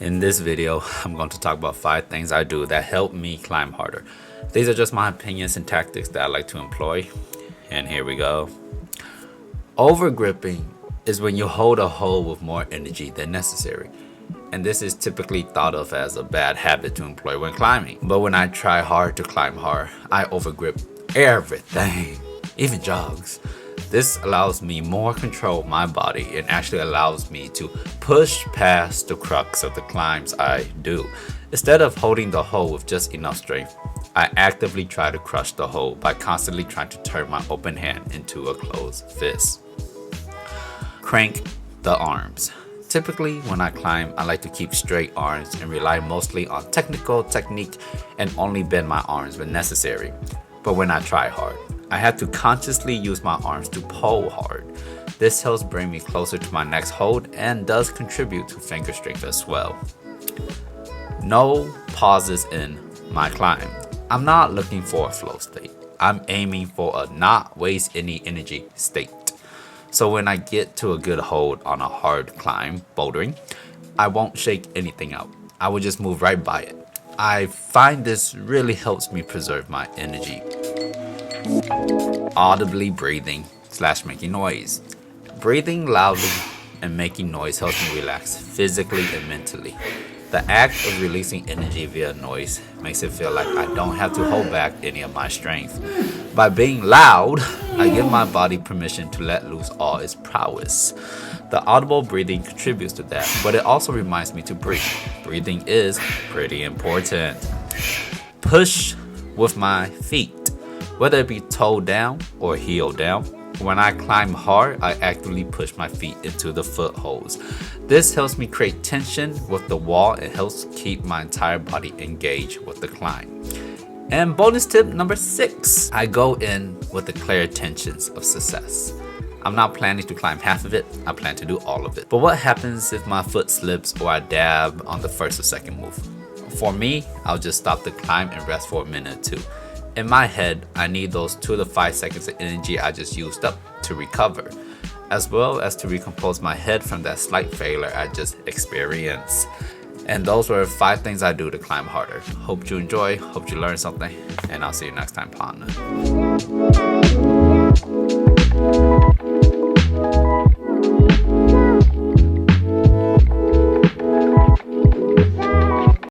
In this video, I'm going to talk about 5 things I do that help me climb harder. These are just my opinions and tactics that I like to employ. And here we go. Overgripping is when you hold a hold with more energy than necessary. And this is typically thought of as a bad habit to employ when climbing. But when I try hard to climb hard, I overgrip everything, even jogs. This allows me more control of my body and actually allows me to push past the crux of the climbs I do. Instead of holding the hold with just enough strength, I actively try to crush the hold by constantly trying to turn my open hand into a closed fist. Crank the arms. Typically, when I climb, I like to keep straight arms and rely mostly on technical technique and only bend my arms when necessary. But when I try hard, I have to consciously use my arms to pull hard. This helps bring me closer to my next hold and does contribute to finger strength as well. No pauses in my climb. I'm not looking for a flow state. I'm aiming for a not waste any energy state. So when I get to a good hold on a hard climb, bouldering, I won't shake anything out. I will just move right by it. I find this really helps me preserve my energy. Audibly breathing / making noise. Breathing loudly and making noise helps me relax physically and mentally. The act of releasing energy via noise makes it feel like I don't have to hold back any of my strength. By being loud, I give my body permission to let loose all its prowess. The audible breathing contributes to that, but it also reminds me to breathe. Breathing is pretty important. Push with my feet. Whether it be toe down or heel down, when I climb hard, I actively push my feet into the footholds. This helps me create tension with the wall and helps keep my entire body engaged with the climb. And bonus tip number 6, I go in with the clear intentions of success. I'm not planning to climb half of it, I plan to do all of it. But what happens if my foot slips or I dab on the first or second move? For me, I'll just stop the climb and rest for a minute or two. In my head, I need those 2 to 5 seconds of energy I just used up to recover, as well as to recompose my head from that slight failure I just experienced. And those were 5 things I do to climb harder. Hope you enjoy, hope you learned something, and I'll see you next time, partner.